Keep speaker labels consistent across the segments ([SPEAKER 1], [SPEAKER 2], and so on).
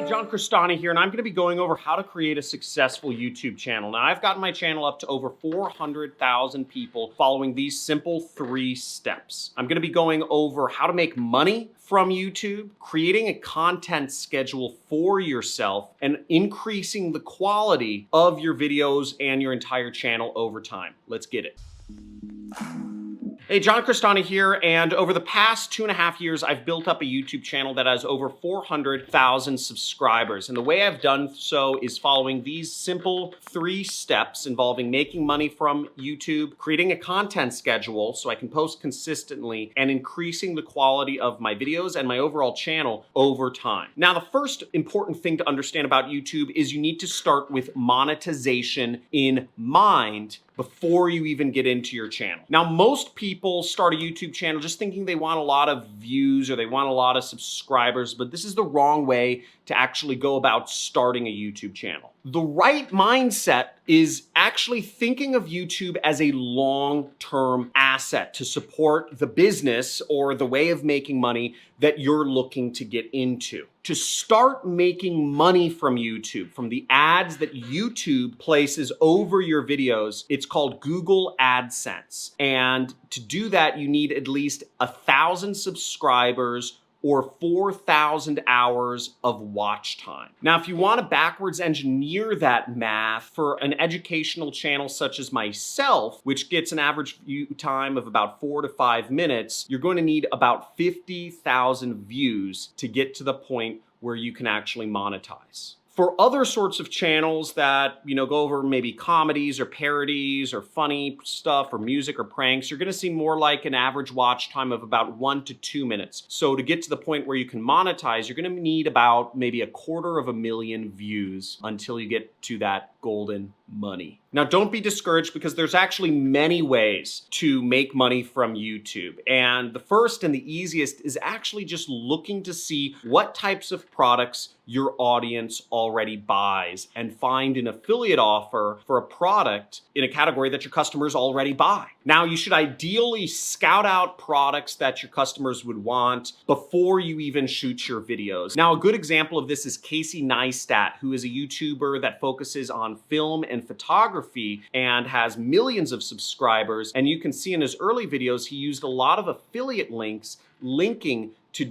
[SPEAKER 1] John Crestani here, and I'm going to be going over how to create a successful YouTube channel. Now, I've gotten my channel up to over 400,000 people following these simple 3 steps. I'm going to be going over how to make money from YouTube, creating a content schedule for yourself, and increasing the quality of your videos and your entire channel over time. Let's get it. Hey, John Crestani here, and over the past 2.5 years, I've built up a YouTube channel that has over 400,000 subscribers. And the way I've done so is following these simple 3 steps involving making money from YouTube, creating a content schedule so I can post consistently, and increasing the quality of my videos and my overall channel over time. Now, the first important thing to understand about YouTube is you need to start with monetization in mind before you even get into your channel. Now, most people start a YouTube channel just thinking they want a lot of views or they want a lot of subscribers, but this is the wrong way to actually go about starting a YouTube channel. The right mindset is actually thinking of YouTube as a long-term asset to support the business or the way of making money that you're looking to get into. To start making money from YouTube, from the ads that YouTube places over your videos, it's called Google AdSense. And to do that, you need at least 1,000 subscribers or 4,000 hours of watch time. Now, if you want to backwards engineer that math for an educational channel such as myself, which gets an average view time of about 4 to 5 minutes, you're going to need about 50,000 views to get to the point where you can actually monetize. For other sorts of channels that, go over maybe comedies or parodies or funny stuff or music or pranks, you're gonna see more like an average watch time of about 1 to 2 minutes. So to get to the point where you can monetize, you're gonna need about maybe 250,000 views until you get to that golden money. Now, don't be discouraged because there's actually many ways to make money from YouTube. And the first and the easiest is actually just looking to see what types of products your audience already buys and find an affiliate offer for a product in a category that your customers already buy. Now, you should ideally scout out products that your customers would want before you even shoot your videos. Now, a good example of this is Casey Neistat, who is a YouTuber that focuses on film and photography and has millions of subscribers. And you can see in his early videos, he used a lot of affiliate links linking to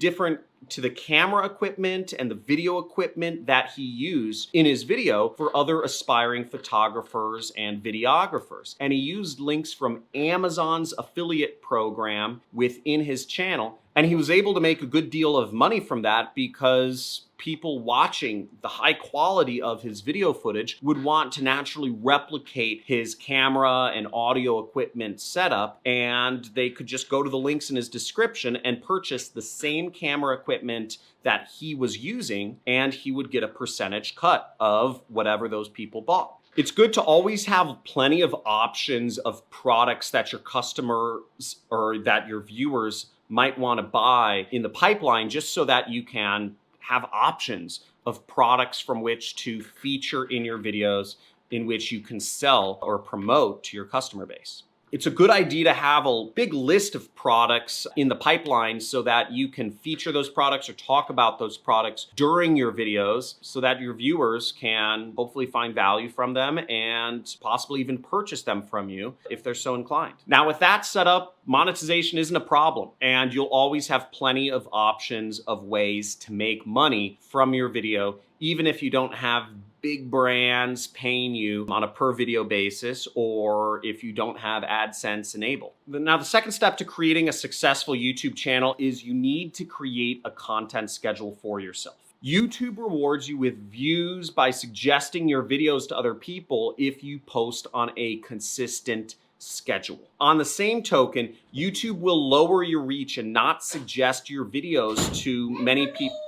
[SPEAKER 1] the camera equipment and the video equipment that he used in his video for other aspiring photographers and videographers. And he used links from Amazon's affiliate program within his channel. And he was able to make a good deal of money from that because people watching the high quality of his video footage would want to naturally replicate his camera and audio equipment setup, and they could just go to the links in his description and purchase the same camera equipment that he was using, and he would get a percentage cut of whatever those people bought. It's good to always have plenty of options of products that your customers or that your viewers might want to buy in the pipeline, just so that you can have options of products from which to feature in your videos in which you can sell or promote to your customer base. It's a good idea to have a big list of products in the pipeline so that you can feature those products or talk about those products during your videos so that your viewers can hopefully find value from them and possibly even purchase them from you if they're so inclined. Now, with that set up, monetization isn't a problem, and you'll always have plenty of options of ways to make money from your video, even if you don't have big brands paying you on a per video basis, or if you don't have AdSense enabled. Now, the second step to creating a successful YouTube channel is you need to create a content schedule for yourself. YouTube rewards you with views by suggesting your videos to other people if you post on a consistent schedule. On the same token, YouTube will lower your reach and not suggest your videos to many people.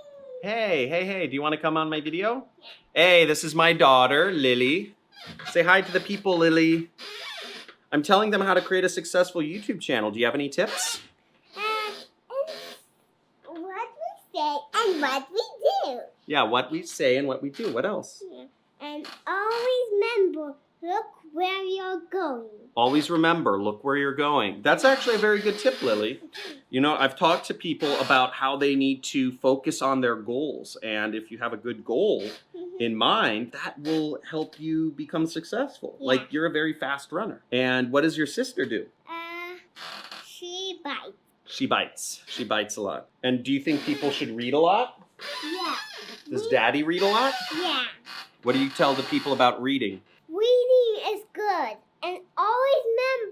[SPEAKER 1] Hey, do you want to come on my video? Hey, this is my daughter, Lily. Say hi to the people, Lily. I'm telling them how to create a successful YouTube channel. Do you have any tips?
[SPEAKER 2] What we say and what we do.
[SPEAKER 1] Yeah, what we say and what we do. What else?
[SPEAKER 2] Yeah. And always remember, look where you're going.
[SPEAKER 1] Always remember, look where you're going. That's actually a very good tip, Lily. You know, I've talked to people about how they need to focus on their goals. And if you have a good goal in mind, that will help you become successful.
[SPEAKER 2] Yeah.
[SPEAKER 1] Like, you're a very fast runner. And what does your sister do?
[SPEAKER 2] She bites.
[SPEAKER 1] She bites. She bites a lot. And do you think people should read a lot?
[SPEAKER 2] Yeah.
[SPEAKER 1] Does Daddy read a lot?
[SPEAKER 2] Yeah.
[SPEAKER 1] What do you tell the people about reading?
[SPEAKER 2] Reading is good. And always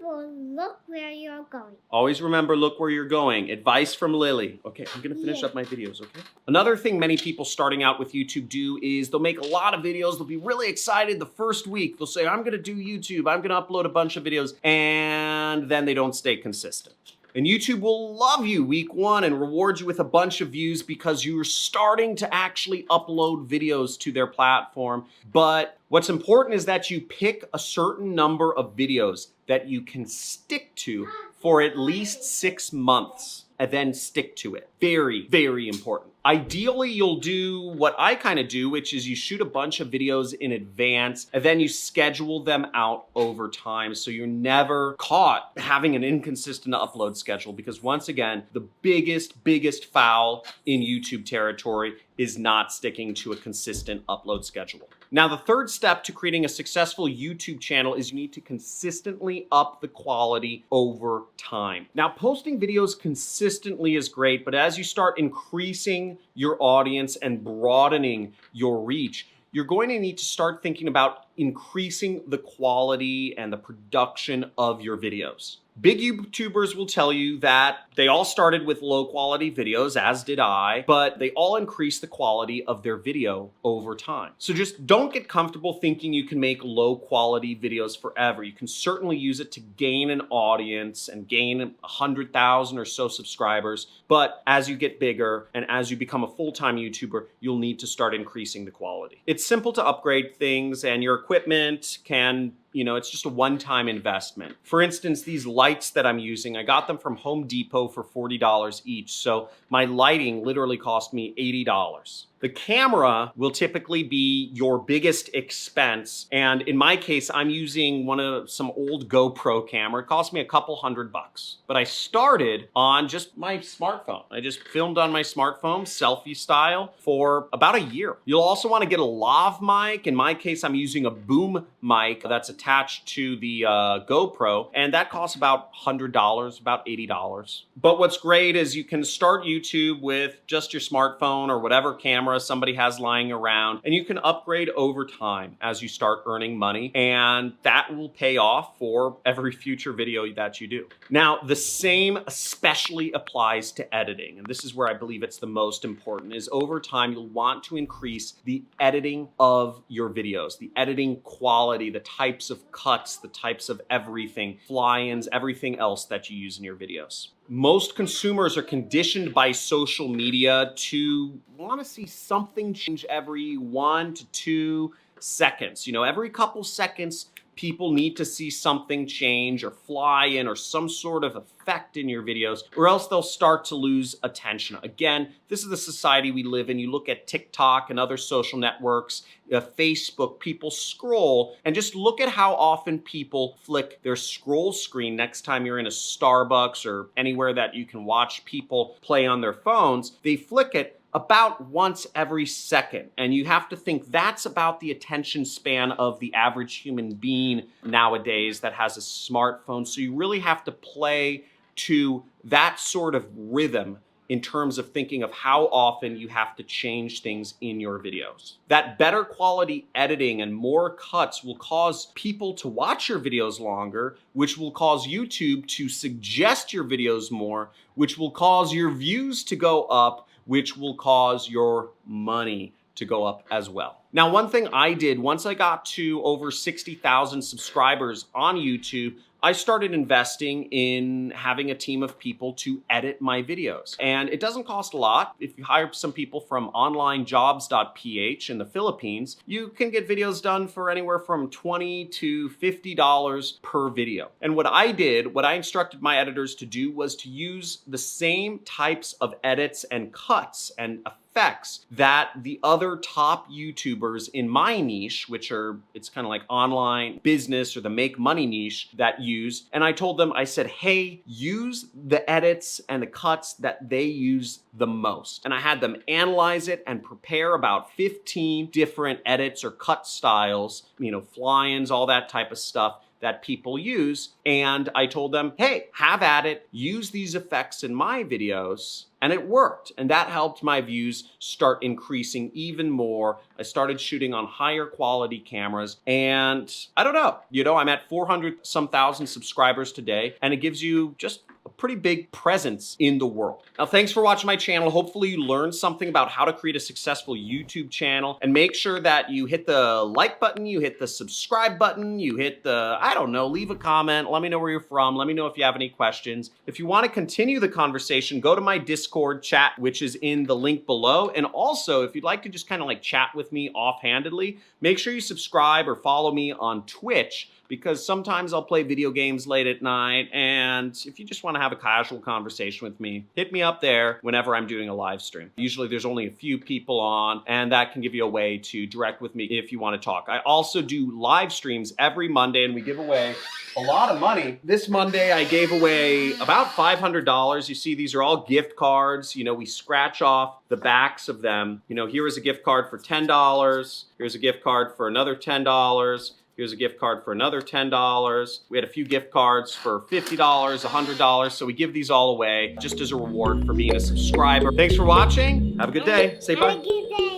[SPEAKER 2] remember, look where you're going.
[SPEAKER 1] Always remember, look where you're going. Advice from Lily. Okay, I'm gonna finish up my videos, okay? Another thing many people starting out with YouTube do is they'll make a lot of videos. They'll be really excited the first week. They'll say, I'm gonna do YouTube. I'm gonna upload a bunch of videos. And then they don't stay consistent. And YouTube will love you week one and reward you with a bunch of views because you're starting to actually upload videos to their platform. But what's important is that you pick a certain number of videos that you can stick to for at least 6 months and then stick to it. Very, very important. Ideally, you'll do what I kind of do, which is you shoot a bunch of videos in advance and then you schedule them out over time so you're never caught having an inconsistent upload schedule, because once again, the biggest foul in YouTube territory is not sticking to a consistent upload schedule. Now, the third step to creating a successful YouTube channel is you need to consistently up the quality over time. Now, posting videos consistently is great, but as you start increasing your audience and broadening your reach, you're going to need to start thinking about increasing the quality and the production of your videos. Big YouTubers will tell you that they all started with low quality videos, as did I, but they all increased the quality of their video over time. So just don't get comfortable thinking you can make low quality videos forever. You can certainly use it to gain an audience and gain 100,000 or so subscribers. But as you get bigger and as you become a full-time YouTuber, you'll need to start increasing the quality. It's simple to upgrade things, and your equipment can, it's just a one-time investment. For instance, these lights that I'm using, I got them from Home Depot for $40 each. So my lighting literally cost me $80. The camera will typically be your biggest expense. And in my case, I'm using some old GoPro camera. It cost me a couple $100. But I started on just my smartphone. I just filmed on my smartphone, selfie style, for about a year. You'll also want to get a lav mic. In my case, I'm using a boom mic that's attached to the GoPro, and that costs about $100, about $80. But what's great is you can start YouTube with just your smartphone or whatever camera somebody has lying around, and you can upgrade over time as you start earning money, and that will pay off for every future video that you do. Now, the same especially applies to editing, and this is where I believe it's the most important, is over time you'll want to increase the editing of your videos, the editing quality, the types of cuts, the types of everything, fly-ins, everything else that you use in your videos. Most consumers are conditioned by social media to want to see something change every 1 to 2 seconds. Every couple seconds, people need to see something change or fly in or some sort of effect in your videos, or else they'll start to lose attention. Again, this is the society we live in. You look at TikTok and other social networks, Facebook, people scroll, and just look at how often people flick their scroll screen next time you're in a Starbucks or anywhere that you can watch people play on their phones. They flick it about once every second. And you have to think that's about the attention span of the average human being nowadays that has a smartphone. So you really have to play to that sort of rhythm in terms of thinking of how often you have to change things in your videos. That better quality editing and more cuts will cause people to watch your videos longer, which will cause YouTube to suggest your videos more, which will cause your views to go up, which will cause your money to go up as well. Now, one thing I did once I got to over 60,000 subscribers on YouTube, I started investing in having a team of people to edit my videos. And it doesn't cost a lot. If you hire some people from onlinejobs.ph in the Philippines, you can get videos done for anywhere from $20 to $50 per video. And what I instructed my editors to do was to use the same types of edits and cuts and effects that the other top YouTubers in my niche, which are, it's kind of like online business or the make money niche, that use. And I told them, I said, hey, use the edits and the cuts that they use the most. And I had them analyze it and prepare about 15 different edits or cut styles, you know, fly-ins, all that type of stuff that people use. And I told them, hey, have at it, use these effects in my videos. And it worked. And that helped my views start increasing even more. I started shooting on higher quality cameras. And I don't know, you know, I'm at 400 some thousand subscribers today. And it gives you just a pretty big presence in the world. Now, thanks for watching my channel. Hopefully you learned something about how to create a successful YouTube channel, and make sure that you hit the like button, you hit the subscribe button, you hit the, I don't know, leave a comment. Let me know where you're from. Let me know if you have any questions. If you want to continue the conversation, go to my Discord chat, which is in the link below. And also, if you'd like to just kind of like chat with me offhandedly, make sure you subscribe or follow me on Twitch, because sometimes I'll play video games late at night, and if you just want to have a casual conversation with me, hit me up there whenever I'm doing a live stream. Usually there's only a few people on, and that can give you a way to direct with me if you want to talk. I also do live streams every Monday, and we give away a lot of money. This Monday I gave away about $500. You see, these are all gift cards. You know, we scratch off the backs of them. You know, here is a gift card for $10. Here's a gift card for another $10. Here's a gift card for another $10. We had a few gift cards for $50, $100. So we give these all away just as a reward for being a subscriber. Thanks for watching. Have a good day. Say bye.
[SPEAKER 2] Have a good day.